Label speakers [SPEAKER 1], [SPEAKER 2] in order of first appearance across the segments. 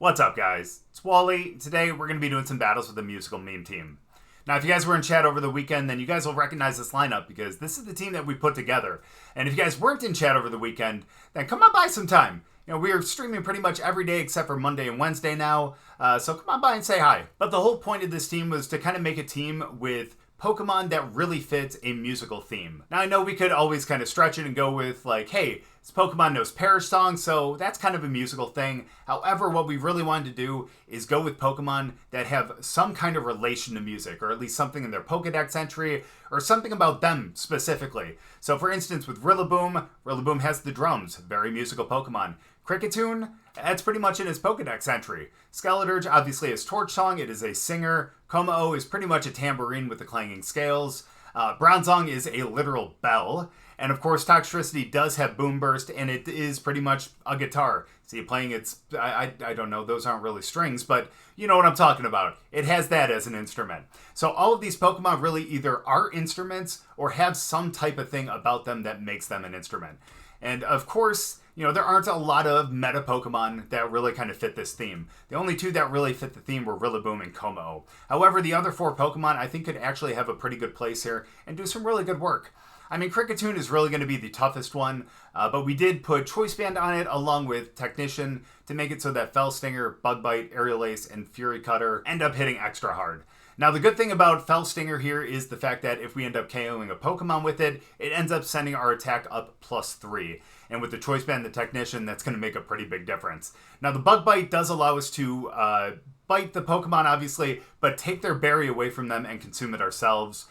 [SPEAKER 1] What's up, guys? It's Wally. Today we're going to be doing some battles with the musical meme team. Now, if you guys were in chat over the weekend, then you guys will recognize this lineup because this is the team that we put together. And if you guys weren't in chat over the weekend, then come on by sometime. We are streaming pretty much every day except for Monday and Wednesday now, so come on by and say hi. But the whole point of this team was to kind of make a team with Pokemon that really fits a musical theme. Now, I know we could always kind of stretch it and go with like, hey, this Pokemon knows Perish Song, so that's kind of a musical thing. However, what we really wanted to do is go with Pokemon that have some kind of relation to music, or at least something in their Pokedex entry, or something about them specifically. So for instance, with Rillaboom, Rillaboom has the drums, very musical Pokemon. Kricketune, that's pretty much in his Pokedex entry. Skeledirge obviously has Torch Song, it is a singer. Kommo-o is pretty much a tambourine with the clanging scales. Bronzong is a literal bell. And of course, Toxtricity does have Boom Burst, and it is pretty much a guitar. See, playing it's, I don't know, those aren't really strings, but you know what I'm talking about. It has that as an instrument. So all of these Pokemon really either are instruments or have some type of thing about them that makes them an instrument. And of course, there aren't a lot of meta Pokemon that really kind of fit this theme. The only two that really fit the theme were Rillaboom and Kommo-o. However, the other four Pokemon I think could actually have a pretty good place here and do some really good work. I mean, Kricketune is really going to be the toughest one, but we did put Choice Band on it along with Technician to make it so that Fell Stinger, Bug Bite, Aerial Ace, and Fury Cutter end up hitting extra hard. Now, the good thing about Fell Stinger here is the fact that if we end up KOing a Pokemon with it, it ends up sending our attack up +3. And with the Choice Band, the Technician, that's going to make a pretty big difference. Now, the Bug Bite does allow us to bite the Pokemon, obviously, but take their berry away from them and consume it ourselves.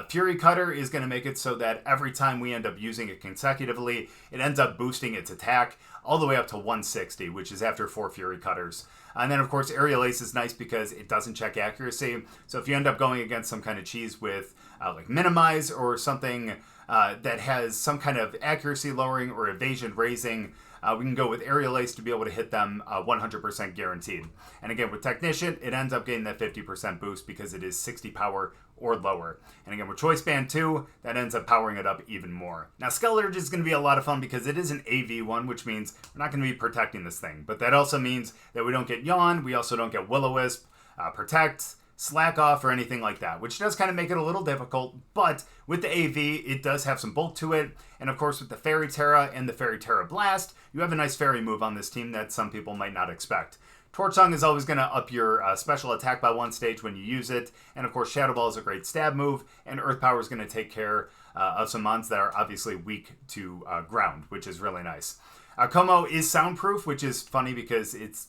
[SPEAKER 1] Fury Cutter is going to make it so that every time we end up using it consecutively, it ends up boosting its attack all the way up to 160, which is after 4 Fury Cutters. And then, of course, Aerial Ace is nice because it doesn't check accuracy. So if you end up going against some kind of cheese with like Minimize or something that has some kind of accuracy lowering or evasion raising, we can go with Aerial Ace to be able to hit them 100% guaranteed. And again, with Technician, it ends up getting that 50% boost because it is 60 power or lower. And again, with Choice Band 2, that ends up powering it up even more. Now, Skeledirge is going to be a lot of fun because it is an AV one, which means we're not going to be protecting this thing. But that also means that we don't get Yawn, we also don't get Will-O-Wisp, Protect, Slack Off, or anything like that, which does kind of make it a little difficult, but with the AV, it does have some bulk to it, and of course with the Fairy Terra and the Fairy Terra Blast, you have a nice fairy move on this team that some people might not expect. Torch Song is always going to up your special attack by 1 stage when you use it, and of course Shadow Ball is a great stab move, and Earth Power is going to take care of some mons that are obviously weak to ground, which is really nice. Kommo-o is soundproof, which is funny because it's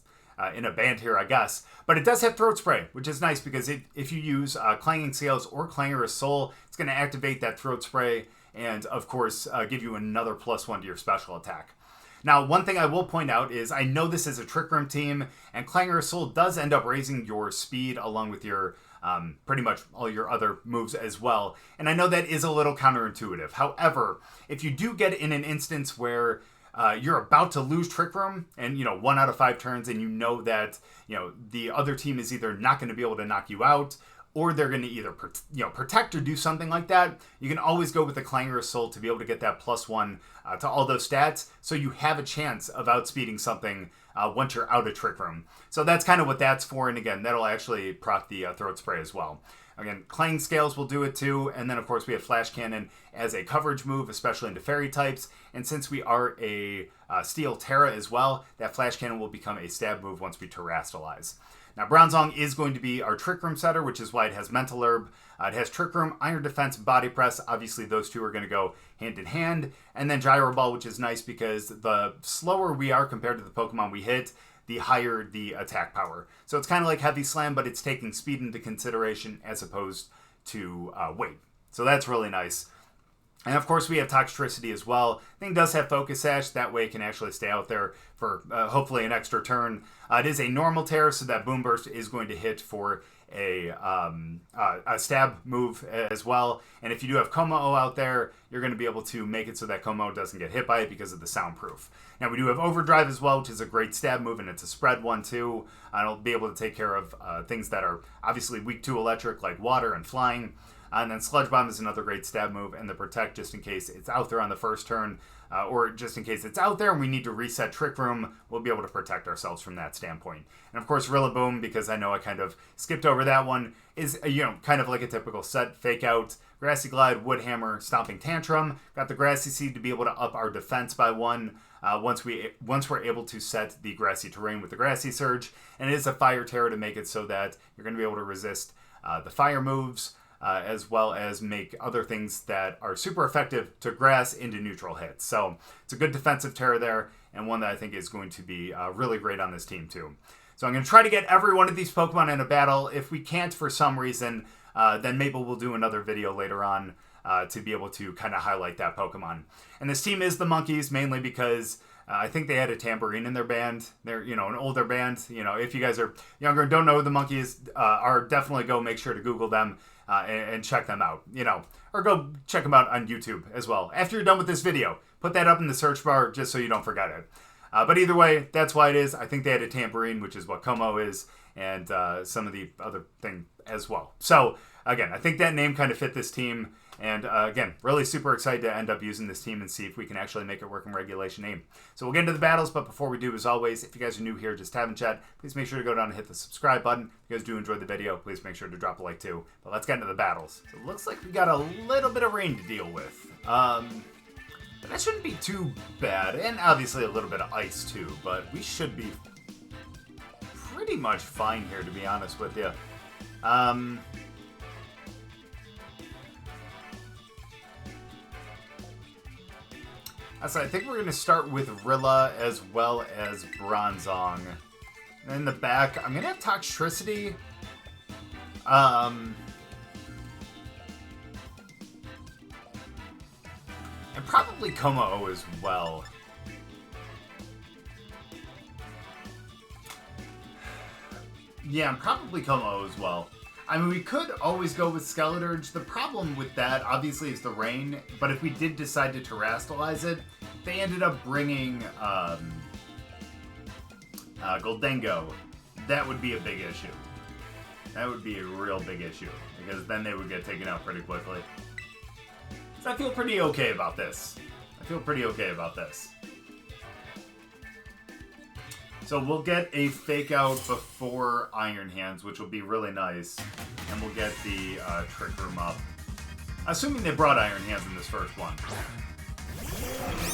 [SPEAKER 1] in a band here, I guess. But it does have Throat Spray, which is nice because if you use Clanging Scales or Clangorous Soul, it's going to activate that Throat Spray and, of course, give you another +1 to your special attack. Now, one thing I will point out is I know this is a Trick Room team, and Clangorous Soul does end up raising your speed along with your pretty much all your other moves as well. And I know that is a little counterintuitive. However, if you do get in an instance where you're about to lose Trick Room, and 1 out of 5 turns, and you know that the other team is either not going to be able to knock you out, or they're going to either protect or do something like that. You can always go with the Clangorous Soul to be able to get that +1 to all those stats, so you have a chance of outspeeding something once you're out of Trick Room. So that's kind of what that's for, and again, that'll actually proc the Throat Spray as well. Again, Clang Scales will do it too, and then of course we have Flash Cannon as a coverage move, especially into fairy types, and since we are a Steel Terra as well, that Flash Cannon will become a stab move once we Terrastalize. Now, Bronzong is going to be our Trick Room setter, which is why it has Mental Herb. It has Trick Room, Iron Defense, Body Press. Obviously, those two are going to go hand in hand. And then Gyro Ball, which is nice because the slower we are compared to the Pokemon we hit, the higher the attack power. So it's kind of like Heavy Slam, but it's taking speed into consideration as opposed to weight. So that's really nice. And of course, we have Toxtricity as well. Thing does have Focus Sash. That way it can actually stay out there for hopefully an extra turn. It is a normal tear, so that Boom Burst is going to hit for a stab move as well. And if you do have Kommo-o out there, you're going to be able to make it so that Kommo-o doesn't get hit by it because of the soundproof. Now, we do have Overdrive as well, which is a great stab move, and it's a spread one too. It'll be able to take care of things that are obviously weak to electric, like water and flying. And then Sludge Bomb is another great stab move, and the Protect, just in case it's out there on the first turn, or just in case it's out there and we need to reset Trick Room, we'll be able to protect ourselves from that standpoint. And of course, Rillaboom, because I know I kind of skipped over that one, is, kind of like a typical set. Fake Out, Grassy Glide, Wood Hammer, Stomping Tantrum. Got the Grassy Seed to be able to up our defense by 1 once we're able to set the Grassy Terrain with the Grassy Surge. And it is a Fire Terror to make it so that you're going to be able to resist the fire moves, as well as make other things that are super effective to grass into neutral hits. So it's a good defensive terror there, and one that I think is going to be really great on this team too. So I'm going to try to get every one of these Pokemon in a battle. If we can't for some reason, then maybe we'll do another video later on to be able to kind of highlight that Pokemon. And this team is the Monkeys, mainly because I think they had a tambourine in their band. They're, an older band. If you guys are younger and don't know who the Monkeys are, definitely go make sure to Google them and check them out, or go check them out on YouTube as well. After you're done with this video, put that up in the search bar just so you don't forget it. But either way, that's why it is. I think they had a tambourine, which is what Kommo-o is, and some of the other thing as well. So, again, I think that name kind of fit this team. And, again, really super excited to end up using this team and see if we can actually make it work in Regulation A. So we'll get into the battles, but before we do, as always, if you guys are new here, just tapping chat, please make sure to go down and hit the subscribe button. If you guys do enjoy the video, please make sure to drop a like too. But let's get into the battles. So it looks like we got a little bit of rain to deal with. But that shouldn't be too bad. And obviously a little bit of ice too, but we should be pretty much fine here, to be honest with you. So I think we're going to start with Rilla as well as Bronzong. And in the back, I'm going to have Toxtricity. And probably Kommo-o as well. Yeah, probably Kommo-o as well. I mean, we could always go with Skeledirge. The problem with that, obviously, is the rain. But if we did decide to terrestrialize it, they ended up bringing Goldengo. That would be a big issue. That would be a real big issue. Because then they would get taken out pretty quickly. So I feel pretty okay about this. So we'll get a Fake Out before Iron Hands, which will be really nice. And we'll get the Trick Room up. Assuming they brought Iron Hands in this first one. They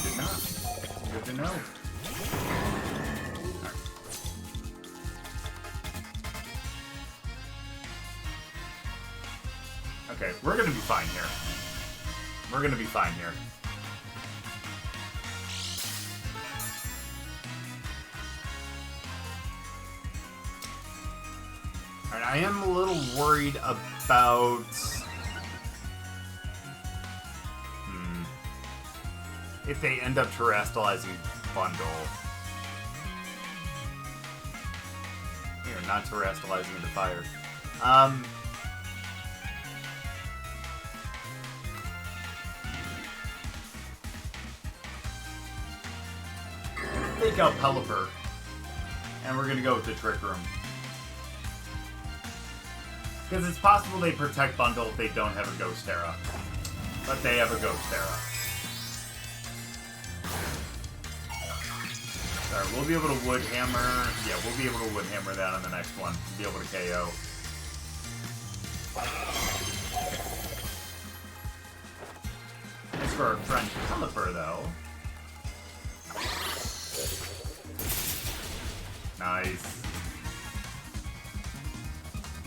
[SPEAKER 1] did not. Good to know. Right. Okay, we're going to be fine here. Alright, I am a little worried about... if they end up terrestrializing Bundle. Here, not terrestrializing into fire. Fake Out Pelipper. And we're gonna go with the Trick Room. Because it's possible they protect Bundle if they don't have a Ghost Terra. But they have a Ghost Terra. Alright, we'll be able to Wood Hammer. Yeah, we'll be able to Wood Hammer that on the next one. Be able to KO. As for our friend Pelipper, though. Nice.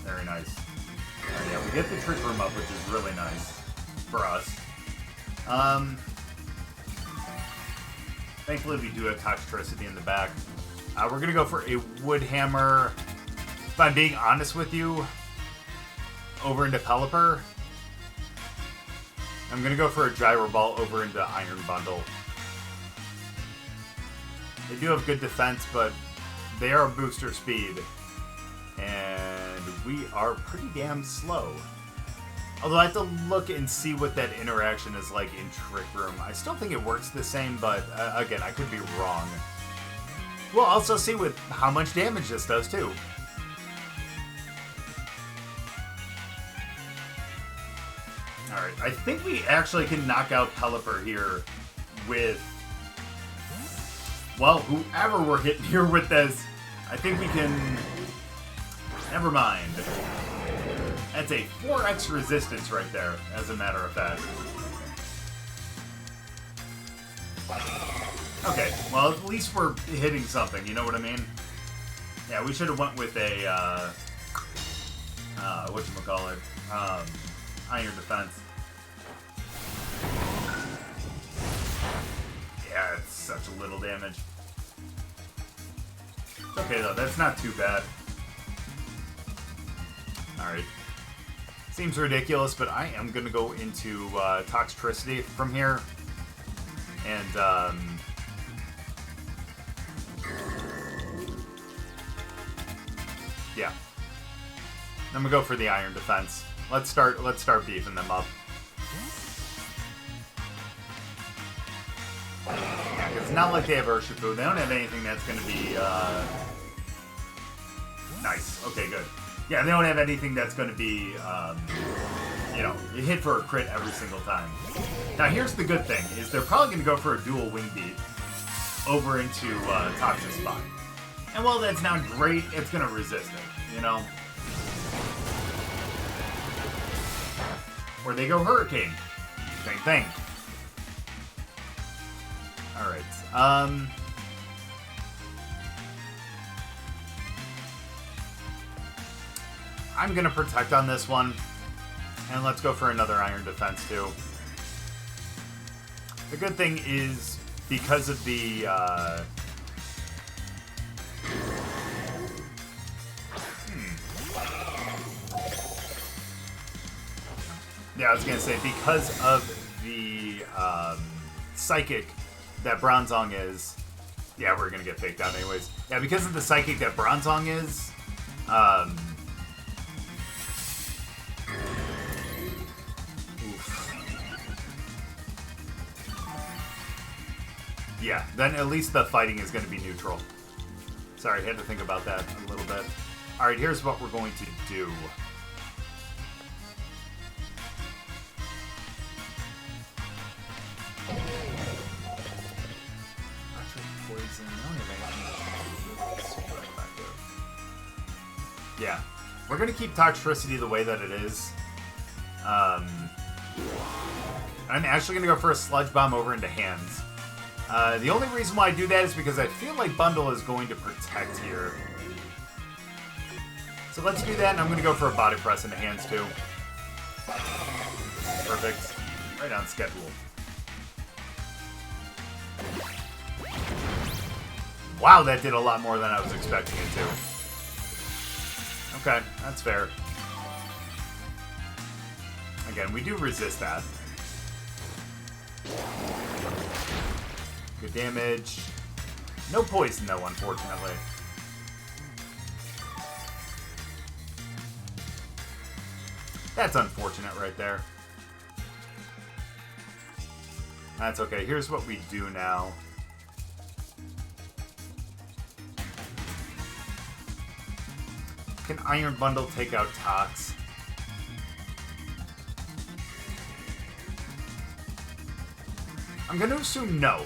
[SPEAKER 1] Very nice. Alright, yeah, we get the Trick Room up, which is really nice for us. Thankfully, we do have Toxtricity in the back. We're going to go for a Wood Hammer. If I'm being honest with you, over into Pelipper. I'm going to go for a Gyro Ball over into Iron Bundle. They do have good defense, but they are booster speed. And we are pretty damn slow. Although I have to look and see what that interaction is like in Trick Room. I still think it works the same, but again, I could be wrong. We'll also see with how much damage this does, too. Alright, I think we actually can knock out Pelipper here with Well, whoever we're hitting here with this, I think we can... Never mind. That's a 4x resistance right there, as a matter of fact. Okay, well, at least we're hitting something, you know what I mean? Yeah, we should have went with a, whatchamacallit, iron defense. Yeah, it's such a little damage. It's okay, though, that's not too bad. Alright. Seems ridiculous, but I am going to go into Toxtricity from here. And, yeah. I'm gonna go for the iron defense. Let's start beefing them up. Yeah, it's not like they have Urshifu. They don't have anything that's gonna be nice. Okay, good. Yeah, they don't have anything that's gonna be you know, you hit for a crit every single time. Now here's the good thing, is they're probably gonna go for a dual wing beat over into Toxic Spot. And while that's not great, it's gonna resist it, you know? Or they go Hurricane. Same thing. Alright. I'm gonna protect on this one. And let's go for another iron defense too. The good thing is, because of the yeah, I was gonna say, because of the psychic that Bronzong is, yeah, we're gonna get faked out anyways. Yeah, because of the psychic that Bronzong is, yeah, then at least the fighting is going to be neutral. Sorry, I had to think about that a little bit. Alright, here's what we're going to do. Poison. Yeah, we're going to keep Toxtricity the way that it is. I'm actually going to go for a Sludge Bomb over into Hands. The only reason why I do that is because I feel like Bundle is going to protect here. So let's do that, and I'm going to go for a Body Press into Hands too. Perfect. Right on schedule. Wow, that did a lot more than I was expecting it to. Okay, that's fair. Again, we do resist that. Good damage. No poison, though, unfortunately. That's unfortunate right there. That's okay. Here's what we do now. Can Iron Bundle take out Tox? I'm going to assume no.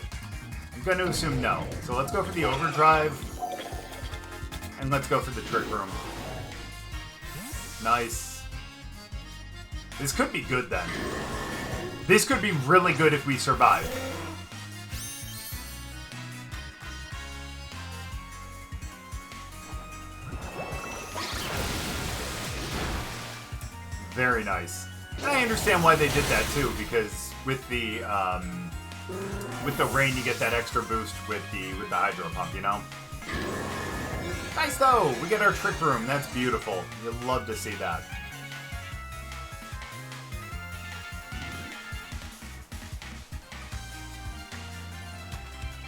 [SPEAKER 1] I'm going to assume no. So let's go for the Overdrive. And let's go for the Trick Room. Nice. This could be good then. This could be really good if we survive. Very nice. And I understand why they did that too, because with the rain you get that extra boost with the Hydro Pump, you know? Nice though! We get our Trick Room. That's beautiful. You'll love to see that.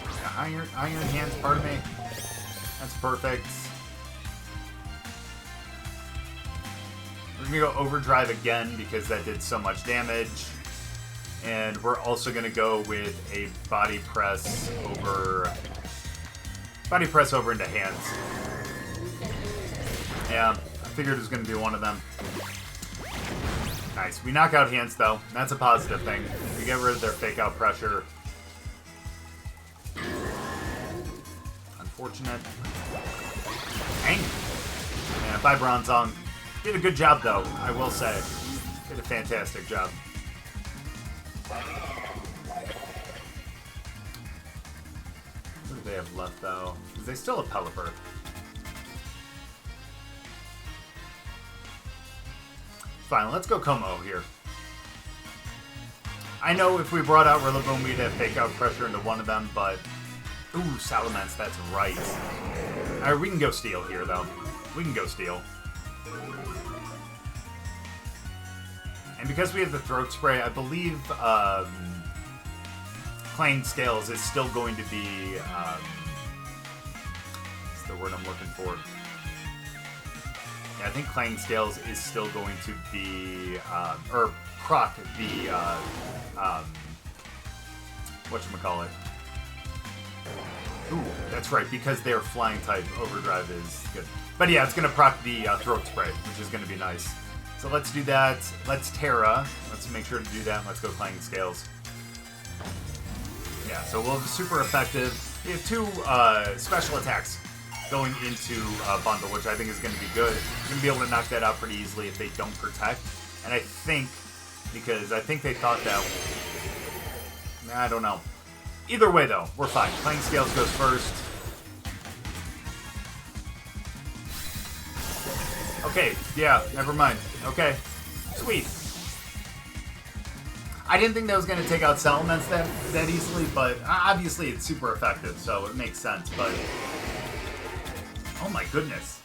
[SPEAKER 1] Yeah, Iron Hands, pardon me. That's perfect. We're going to go Overdrive again because that did so much damage. And we're also going to go with a Body Press over into Hands. Yeah, I figured it was going to be one of them. Nice. We knock out Hands, though. That's a positive thing. We get rid of their Fake Out Pressure. unfortunate. Dang. Yeah, bye, Bronzong. Did a good job, though, I will say. Did a fantastic job. What do they have left, though? Because they still have Pelipper. Fine, let's go Kommo-o here. I know if we brought out Rillaboom, we'd have fake out pressure into one of them, but... Ooh, Salamence, that's right. Alright, we can go Steel here, though. We can go Steel. And because we have the Throat Spray, I believe Clang Scales is still going to be... what's the word I'm looking for? Yeah, I think Clang Scales is still going to be... or proc the... whatchamacallit. Ooh, that's right, because their flying type Overdrive is good. But yeah, it's going to proc the Throat Spray, which is going to be nice. So let's do that. Let's Terra. Let's make sure to do that. Let's go Clang Scales. Yeah, so we'll have super effective. We have two special attacks going into Bundle, which I think is going to be good. We're going to be able to knock that out pretty easily if they don't protect. And I think, because I think they thought that... I don't know. Either way, though, we're fine. Clang Scales goes first. Okay, yeah, never mind. Okay, sweet. I didn't think that was going to take out Salamence that easily, but obviously it's super effective, so it makes sense, but... Oh my goodness.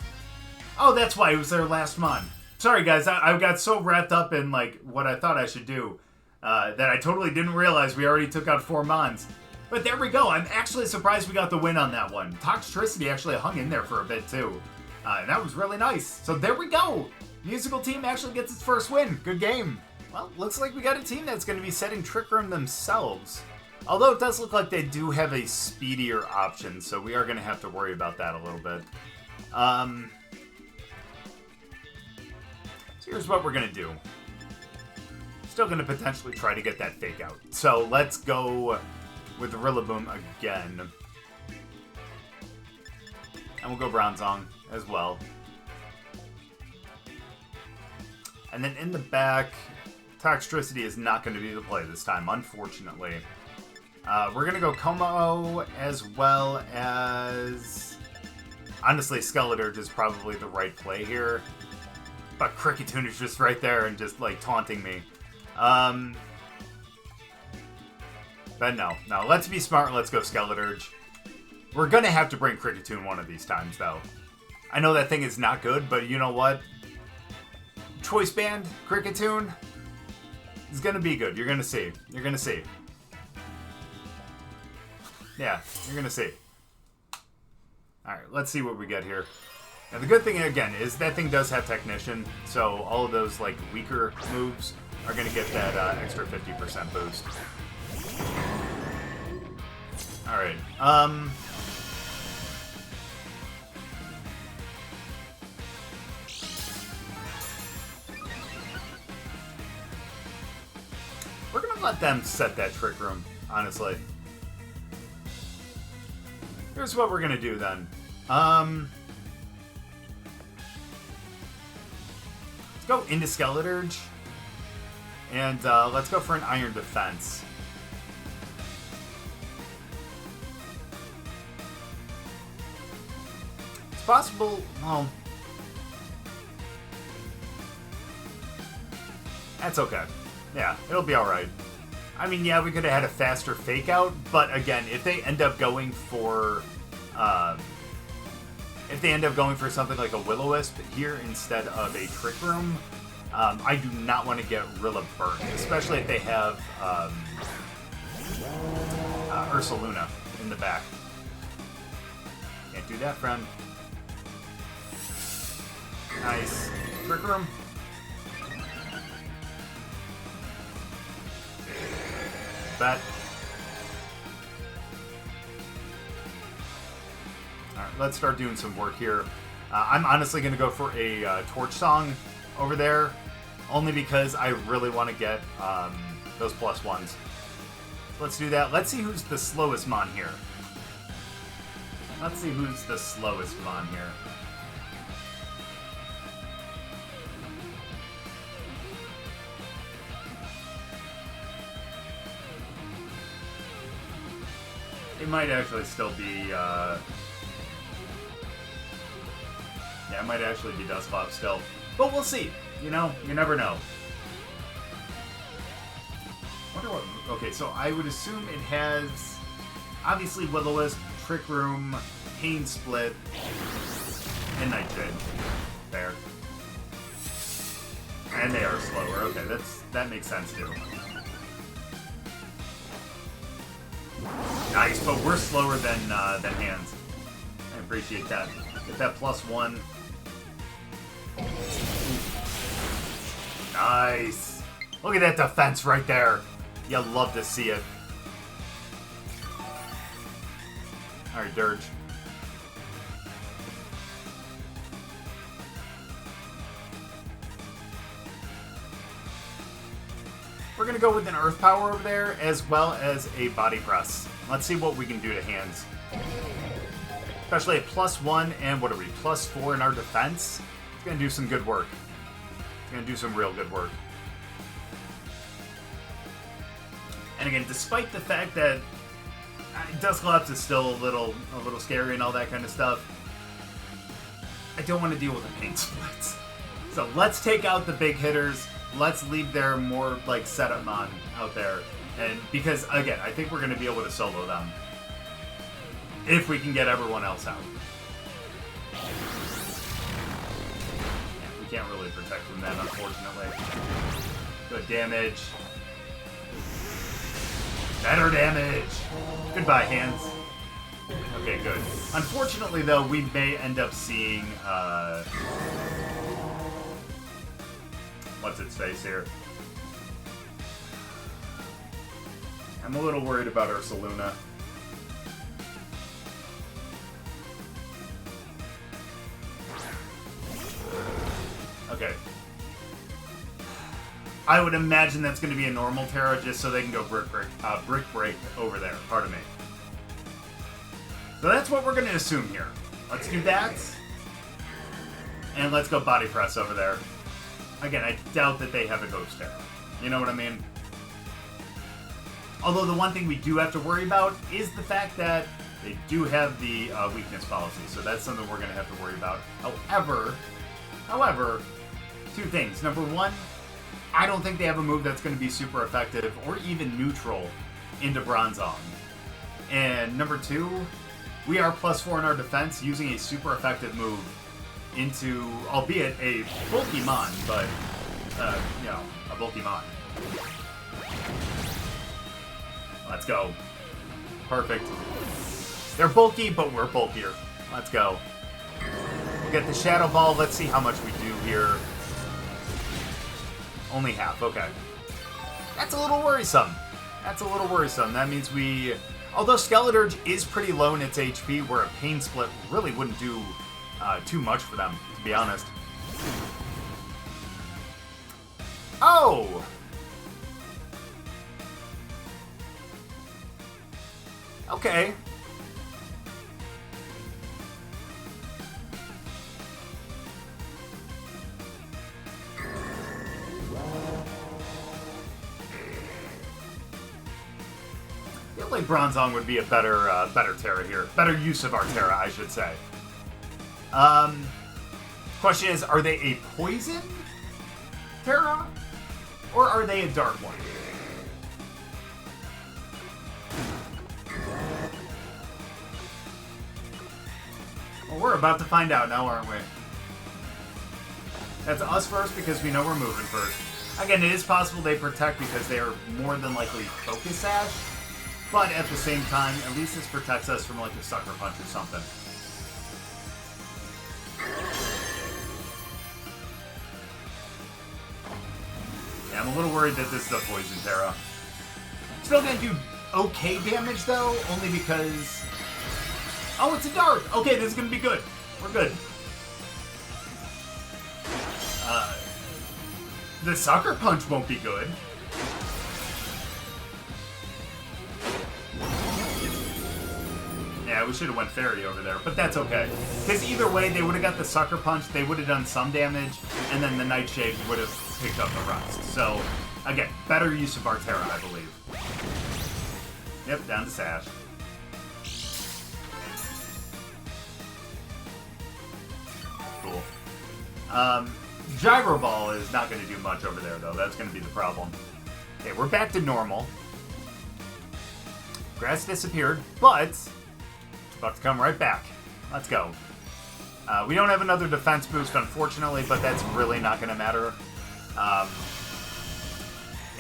[SPEAKER 1] Oh, that's why it was their last mon. Sorry, guys, I got so wrapped up in, like, what I thought I should do that I totally didn't realize we already took out 4 mons. But there we go. I'm actually surprised we got the win on that one. Toxtricity actually hung in there for a bit, too. And that was really nice. So there we go. Musical team actually gets its first win. Good game. Well, looks like we got a team that's going to be setting Trick Room themselves. Although it does look like they do have a speedier option, so we are going to have to worry about that a little bit. So here's what we're going to do. Still going to potentially try to get that fake out. So let's go with Rillaboom again. And we'll go Bronzong as well. And then in the back, Toxtricity is not going to be the play this time, unfortunately. We're going to go Kommo-o as well as... Honestly, Skeledirge is probably the right play here. But Kricketune is just right there and just, like, taunting me. But no, let's be smart. Let's go Skeledirge. We're going to have to bring Kricketune one of these times, though. I know that thing is not good, but you know what? Choice Band, Kricketune is going to be good. You're going to see. You're going to see. Yeah, you're going to see. Alright, let's see what we get here. Now, the good thing, again, is that thing does have Technician, so all of those, like, weaker moves are going to get that extra 50% boost. Alright, we're going to let them set that Trick Room, honestly. Here's what we're going to do, then. Let's go into Skeledirge. And let's go for an Iron Defense. It's possible... Well... That's okay. Yeah, it'll be alright. I mean, yeah, we could have had a faster fake out, but again, if they end up going for... if they end up going for something like a Will-O-Wisp here instead of a Trick Room, I do not want to get Rillaboom, especially if they have Ursaluna in the back. Can't do that, friend. Nice. Trick Room. Bet. Alright, let's start doing some work here. I'm honestly going to go for a Torch Song over there, only because I really want to get those +1s. Let's do that. Let's see who's the slowest mon here. Let's see who's the slowest Mon here. It might actually still be, yeah, it might actually be Dusclops still. But we'll see. You know, you never know. Wonder what, okay, so I would assume it has, obviously, Will-O-Wisp, Trick Room, Pain Split, and Nightshade. There. And they are slower. Okay, that makes sense too. Nice, but we're slower than Hands. I appreciate that. Get that +1. Nice. Look at that defense right there. You love to see it. Alright, Dirge. We're going to go with an Earth Power over there, as well as a Body Press. Let's see what we can do to Hands. Especially a +1, and what are we, +4 in our defense? It's going to do some good work. It's going to do some real good work. And again, despite the fact that Dusclops is still a little scary and all that kind of stuff, I don't want to deal with the Pain Splits. So let's take out the big hitters. Let's leave their more, like, setup Mon out there. And because, again, I think we're going to be able to solo them. If we can get everyone else out. Yeah, we can't really protect from that, unfortunately. Good damage. Better damage! Goodbye, Hands. Okay, good. Unfortunately, though, we may end up seeing, what's its face here? I'm a little worried about Ursaluna. Okay. I would imagine that's going to be a normal Terra just so they can go Brick Break over there. Pardon me. So that's what we're going to assume here. Let's do that. And let's go Body Press over there. Again, I doubt that they have a Ghost Terra. You know what I mean? Although the one thing we do have to worry about is the fact that they do have the weakness policy. So that's something we're going to have to worry about. However, two things. Number one, I don't think they have a move that's going to be super effective or even neutral into Bronzong. And number two, we are +4 in our defense using a super effective move into, albeit a bulky Mon, but, you know, a bulky Mon. Let's go. Perfect. They're bulky, but we're bulkier. Let's go. We'll get the Shadow Ball. Let's see how much we do here. Only half, okay. That's a little worrisome. That's a little worrisome. That means we... Although Skeledirge is pretty low in its HP, where a Pain Split really wouldn't do too much for them, to be honest. Oh! Okay. I feel like Bronzong would be a better Terra here. Better use of our Terra, I should say. Question is, are they a poison Terra? Or are they a dark one? Well, we're about to find out now, aren't we? That's us first because we know we're moving first. Again, it is possible they protect because they are more than likely Focus Sash. But at the same time, at least this protects us from like a Sucker Punch or something. Yeah, I'm a little worried that this is a Poison Terra. Still gonna do okay damage though, only because... Oh, it's a Dark! Okay, this is gonna be good. We're good. The Sucker Punch won't be good. Yeah, we should have went Fairy over there, but that's okay. Because either way, they would have got the Sucker Punch, they would have done some damage, and then the Nightshade would have picked up the rest. So, again, better use of our Terra, I believe. Yep, down to Sash. Cool. Gyro Ball is not going to do much over there, though. That's going to be the problem. Okay, we're back to normal. Grass disappeared, but it's about to come right back. Let's go. We don't have another defense boost, unfortunately, but that's really not going to matter. Yeah,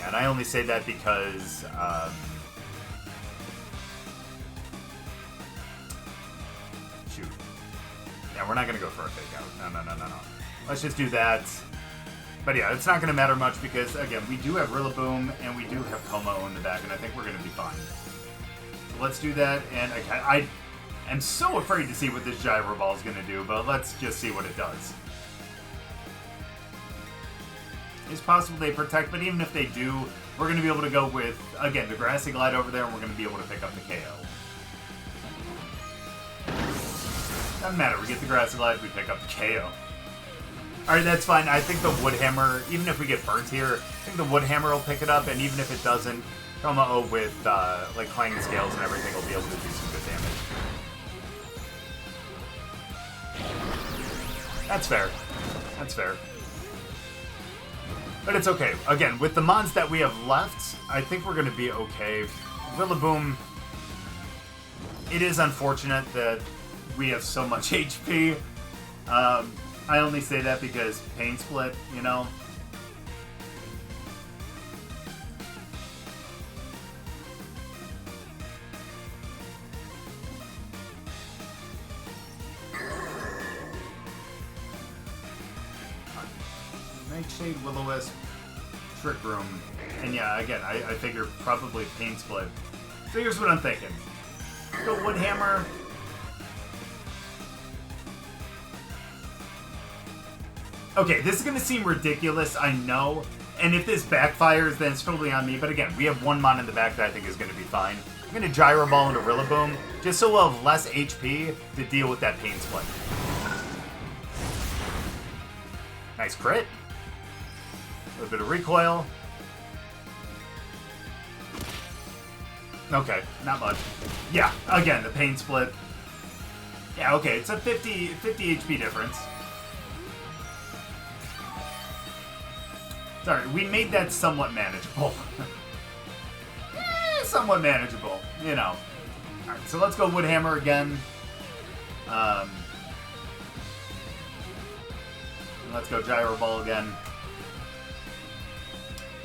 [SPEAKER 1] and I only say that because... shoot. Yeah, we're not going to go for a fake out. No. Let's just do that. But yeah, it's not going to matter much because, again, we do have Rillaboom and we do have Kommo-o in the back, and I think we're going to be fine. So let's do that, and I am so afraid to see what this Gyro Ball is going to do, but let's just see what it does. It's possible they protect, but even if they do, we're going to be able to go with, again, the Grassy Glide over there, and we're going to be able to pick up the KO. Doesn't matter, we get the Grassy Glide, we pick up the KO. Alright, that's fine. I think the Wood Hammer, even if we get burnt here, I think the Wood Hammer will pick it up, and even if it doesn't, Kommo-o with, like, Clanging Scales and everything will be able to do some good damage. That's fair. That's fair. But it's okay. Again, with the mons that we have left, I think we're going to be okay. Rillaboom, it is unfortunate that we have so much HP. I only say that because Pain Split, you know? Nightshade, Will-O-Wisp, Trick Room, and yeah, again, I figure probably Pain Split. So here's what I'm thinking. Go Wood Hammer. Okay, this is going to seem ridiculous, I know, and if this backfires, then it's totally on me, but again, we have one mon in the back that I think is going to be fine. I'm going to Gyro Ball into Rillaboom, just so we'll have less HP to deal with that Pain Split. Nice crit. A little bit of recoil. Okay, not much. Yeah, again, the Pain Split. Yeah, okay, it's a 50 HP difference. Sorry, we made that somewhat manageable. Somewhat manageable, you know. Alright, so let's go Wood Hammer again. Let's go Gyro Ball again.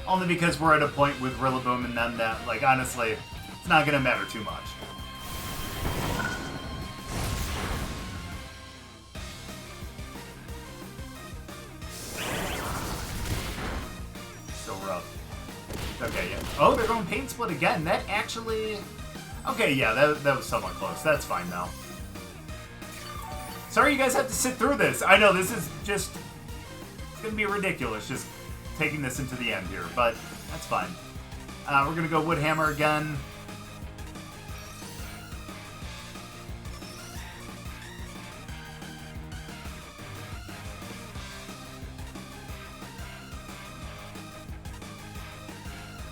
[SPEAKER 1] Only because we're at a point with Rillaboom and then that, like, honestly, it's not going to matter too much. So rough. Okay, yeah. Oh, they're going Pain Split again. That actually... Okay, yeah, that was somewhat close. That's fine now. Sorry you guys have to sit through this. I know, this is just... It's going to be ridiculous, just taking this into the end here, but that's fine. We're going to go Wood Hammer again.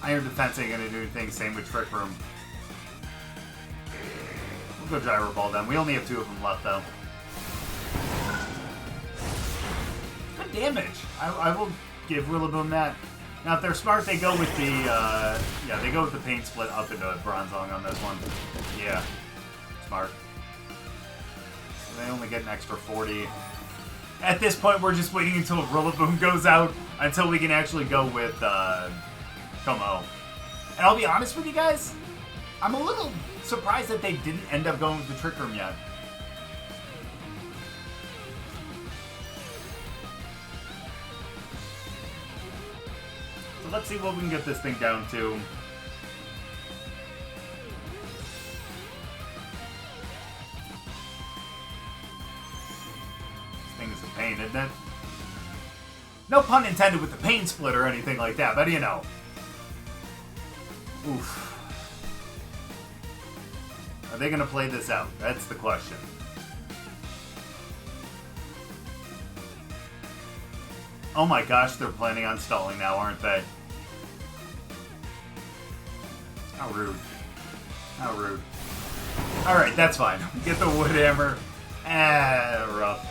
[SPEAKER 1] Iron Defense ain't going to do anything, same with Trick Room. We'll go Gyro Ball then. We only have 2 of them left, though. Good damage. I will give Rillaboom that. Now, if they're smart, they go with the, yeah, they go with the Pain Split up into Bronzong on this one. Yeah. Smart. So they only get an extra 40. At this point, we're just waiting until Rillaboom goes out until we can actually go with, Kommo-o. And I'll be honest with you guys, I'm a little surprised that they didn't end up going with the Trick Room yet. So let's see what we can get this thing down to. This thing is a pain, isn't it? No pun intended with the Pain Split or anything like that, but you know. Oof. Are they going to play this out? That's the question. Oh my gosh, they're planning on stalling now, aren't they? How rude. How rude. Alright, that's fine. Get the wood hammer. Rough.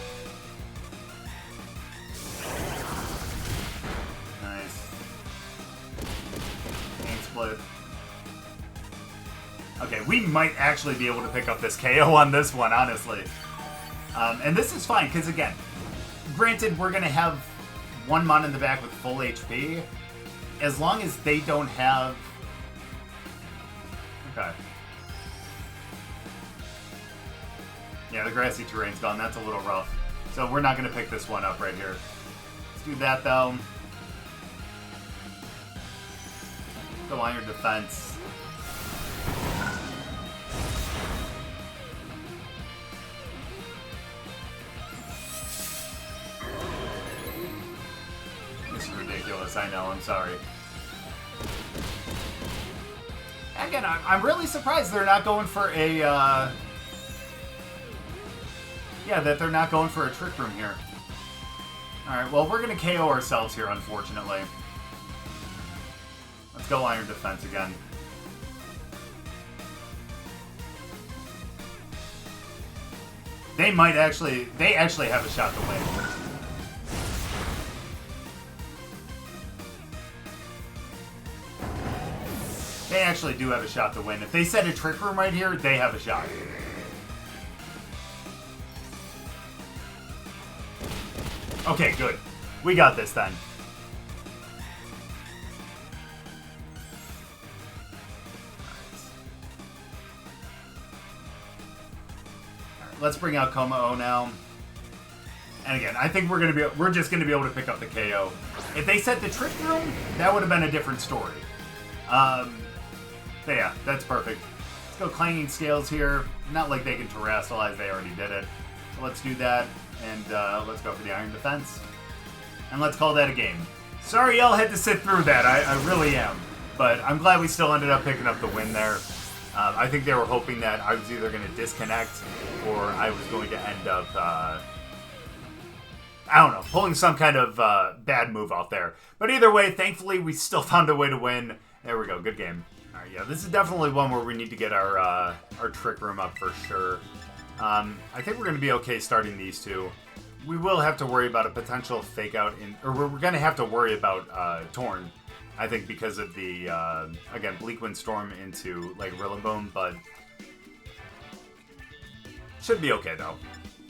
[SPEAKER 1] Nice. Paint split. Okay, we might actually be able to pick up this KO on this one, honestly. And this is fine, because again, granted, we're going to have one mon in the back with full HP. As long as they don't have... Okay. Yeah, the grassy terrain's gone. That's a little rough. So we're not going to pick this one up right here. Let's do that, though. Go on your defense. This is ridiculous. I know. I'm sorry. Again, I'm really surprised they're not going for a... Yeah, that they're not going for a Trick Room here. Alright, well, we're going to KO ourselves here, unfortunately. Let's go Iron Defense again. They actually have a shot to win. They actually do have a shot to win. If they set a Trick Room right here, they have a shot. Okay, good. We got this then. Alright, let's bring out Kommo-o now. And again, I think we're just gonna be able to pick up the KO. If they set the Trick Room, that would have been a different story. But yeah, that's perfect. Let's go Clanging Scales here. Not like they can Terrasilize, they already did it. So let's do that. And let's go for the Iron Defense. And let's call that a game. Sorry y'all had to sit through that. I really am. But I'm glad we still ended up picking up the win there. I think they were hoping that I was either going to disconnect or I was going to end up, I don't know, pulling some kind of bad move out there. But either way, thankfully, we still found a way to win. There we go. Good game. All right, yeah, this is definitely one where we need to get our Trick Room up for sure. I think we're going to be okay starting these two. We will have to worry about a potential fake out or we're going to have to worry about Torn, I think, because of the, again, Bleak Wind Storm into, like, Rillaboom, but should be okay, though.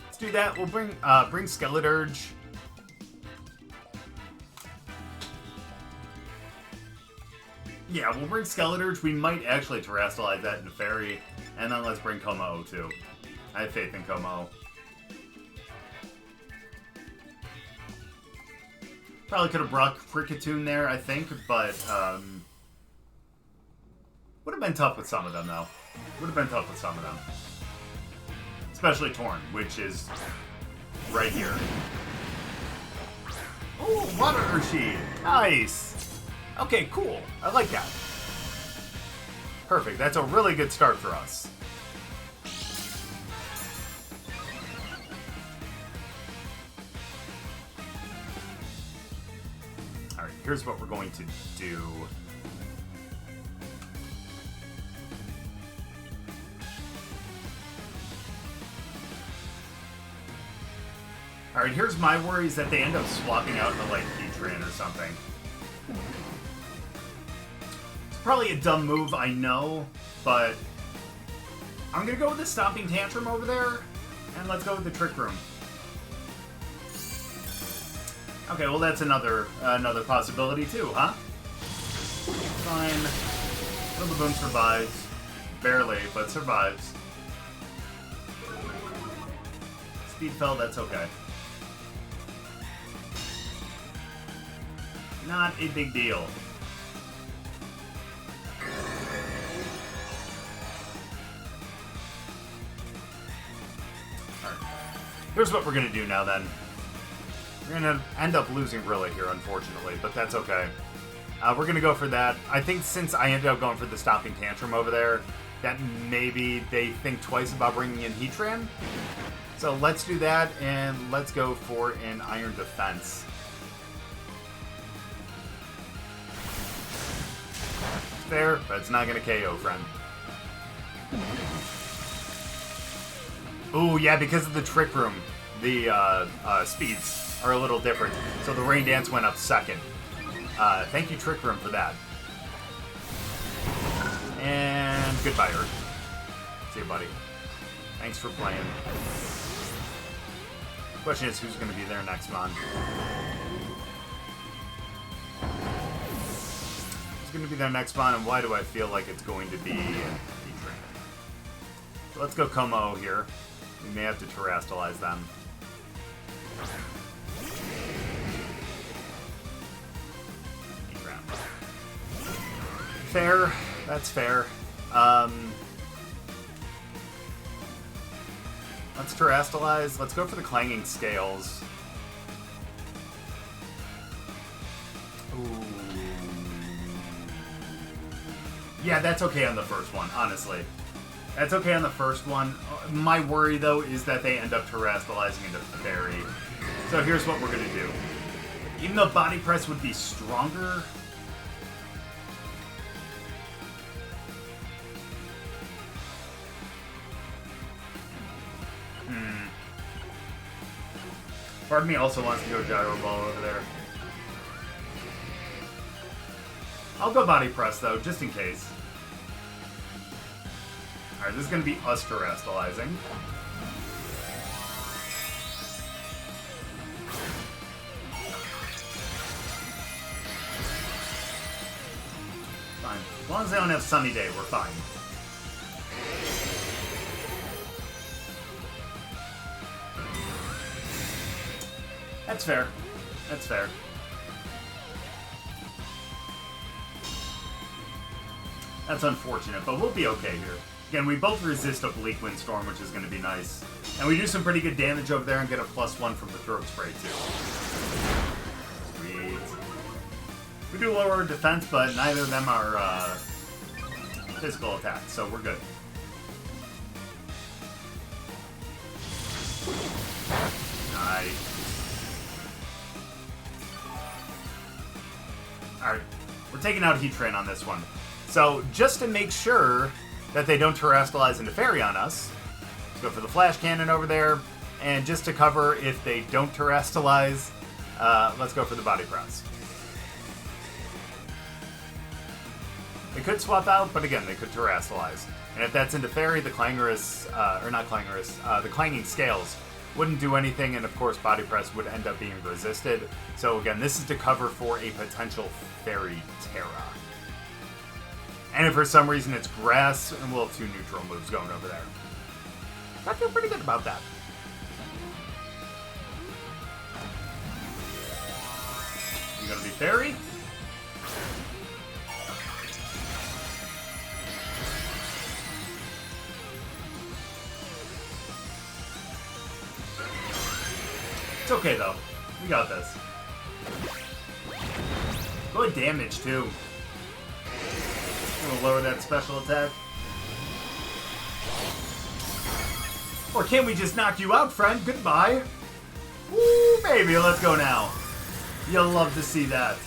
[SPEAKER 1] Let's do that. We'll bring Skeledirge. Yeah, we'll bring Skeledirge. We might actually Terrasilize that into Fairy, and then let's bring Kommo-o, too. I have faith in Kommo-o. Probably could have brought Kricketune there, I think, but would have been tough with some of them, though. Would have been tough with some of them. Especially Torn, which is right here. Oh, Water Urshi! Nice! Okay, cool. I like that. Perfect. That's a really good start for us. Alright, here's what we're going to do. Alright, here's my worries that they end up swapping out the, like, Heatran or something. It's probably a dumb move, I know, but I'm gonna go with the Stomping Tantrum over there, and let's go with the Trick Room. Okay, well that's another possibility too, huh? Fine. Rillaboom survives. Barely, but survives. Speed Fell, that's okay. Not a big deal. Alright. Here's what we're gonna do now then. We're gonna end up losing Rilla here, unfortunately, but that's okay. We're gonna go for that. I think since I ended up going for the Stomping Tantrum over there, that maybe they think twice about bringing in Heatran. So let's do that, and let's go for an Iron Defense. Fair, but it's not going to KO, friend. Ooh, yeah, because of the Trick Room, the speeds are a little different. So the Rain Dance went up second. Thank you, Trick Room, for that. And goodbye, Earth. See you, buddy. Thanks for playing. Question is, who's going to be there next month? Who's going to be there next month, and why do I feel like it's going to be Heatran? So let's go Kommo-o here. We may have to terrestrialize them. Fair. That's fair. Let's terrestrialize. Let's go for the Clanging Scales. Ooh. Yeah, that's okay on the first one, honestly. That's okay on the first one. My worry, though, is that they end up terrestrializing into Fairy. So here's what we're going to do. Even though Body Press would be stronger... Part of me also wants to go Gyro Ball over there. I'll go Body Press, though, just in case. Alright, this is going to be us terrestrializing. Fine. As long as they don't have Sunny Day, we're fine. That's fair. That's fair. That's unfortunate, but we'll be okay here. Again, we both resist a Bleak Windstorm, which is going to be nice. And we do some pretty good damage over there and get a +1 from the Throat Spray, too. Sweet. We do lower our defense, but neither of them are physical attacks, so we're good. Nice. Alright, we're taking out Heatran on this one. So, just to make sure that they don't terrestrialize into Fairy on us, let's go for the Flash Cannon over there, and just to cover if they don't terrestrialize, let's go for the Body Press. They could swap out, but again, they could terrestrialize. And if that's into Fairy, the Clangorous, or not Clangorous, the Clanging Scales wouldn't do anything, and of course Body Press would end up being resisted. So again, this is to cover for a potential Fairy Terra. And if for some reason it's Grass, and we'll have 2 neutral moves going over there. I feel pretty good about that. You gonna be Fairy? It's okay, though. We got this. Good damage, too. I'm gonna lower that special attack. Or can we just knock you out, friend? Goodbye. Woo, baby, let's go now. You'll love to see that.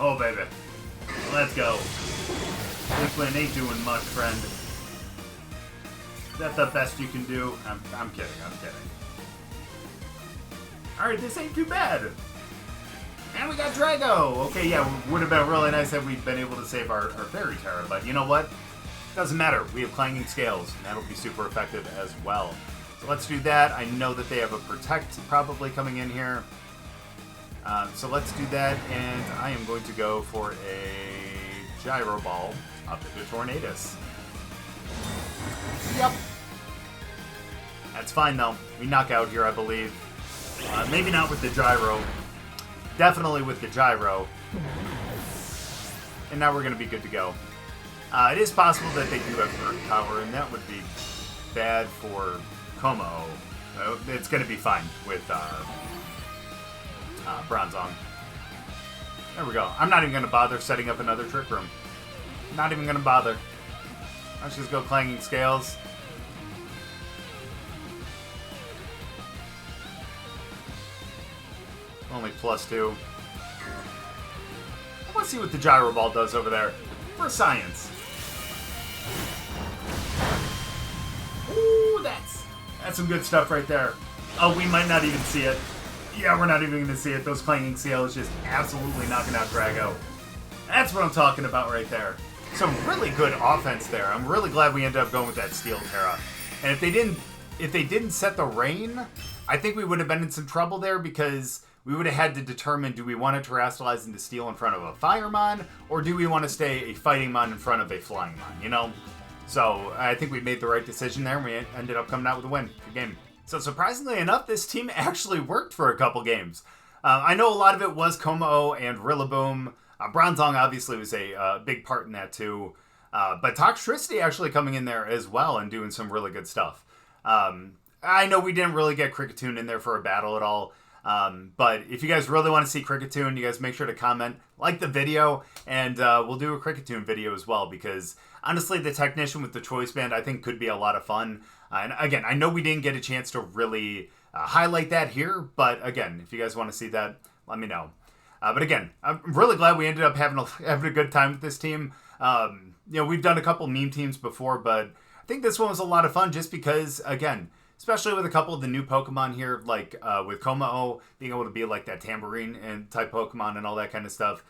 [SPEAKER 1] Oh, baby. Let's go. This ain't doing much, friend. Is that the best you can do? I'm kidding, I'm kidding. Alright, this ain't too bad. And we got Drago! Okay, yeah, would have been really nice if we'd been able to save our Fairy Terra, but you know what? Doesn't matter. We have Clanging Scales, and that'll be super effective as well. So let's do that. I know that they have a Protect probably coming in here. So let's do that, and I am going to go for a Gyro Ball up into Tornadus. Yep. That's fine, though. We knock out here, I believe. Maybe not with the Gyro. Definitely with the Gyro. And now we're going to be good to go. It is possible that they do have Earth Power, and that would be bad for Kommo-o. It's going to be fine with Bronzong. There we go. I'm not even going to bother setting up another Trick Room. Not even going to bother. Let's just go Clanging Scales. Only +2. Let's see what the Gyro Ball does over there. For science. Ooh, that's some good stuff right there. Oh, we might not even see it. Yeah, we're not even going to see it. Those Clanging Scales just absolutely knocking out Drago. That's what I'm talking about right there. Some really good offense there. I'm really glad we ended up going with that Steel Terra. And if they didn't set the rain, I think we would have been in some trouble there because we would have had to determine, do we want to Terastallize into Steel in front of a Firemon, or do we want to stay a Fighting Mon in front of a Flying Mon, you know? So I think we made the right decision there, and we ended up coming out with a win. Good game. So surprisingly enough, this team actually worked for a couple games. I know a lot of it was Kommo-o and Rillaboom. Bronzong obviously was a big part in that too. But Toxtricity actually coming in there as well and doing some really good stuff. I know we didn't really get Kricketune in there for a battle at all. But if you guys really want to see Kricketune, you guys make sure to comment, like the video, and we'll do a Kricketune video as well, because honestly, the Technician with the Choice Band I think could be a lot of fun. And again, I know we didn't get a chance to really highlight that here, but again, if you guys want to see that, let me know. But again, I'm really glad we ended up having a good time with this team. You know, we've done a couple meme teams before, but I think this one was a lot of fun just because, again, especially with a couple of the new Pokemon here, like with Kommo-o being able to be like that tambourine and type Pokemon and all that kind of stuff,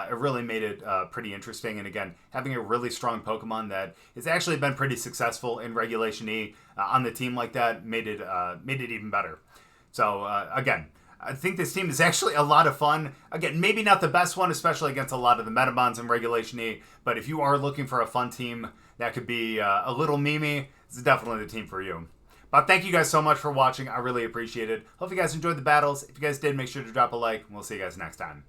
[SPEAKER 1] it really made it pretty interesting. And again, having a really strong Pokemon that has actually been pretty successful in Regulation E on the team like that made it even better. So again, I think this team is actually a lot of fun. Again, maybe not the best one, especially against a lot of the Metamons in Regulation E, but if you are looking for a fun team that could be a little memey, this is definitely the team for you. But thank you guys so much for watching. I really appreciate it. Hope you guys enjoyed the battles. If you guys did, make sure to drop a like, and we'll see you guys next time.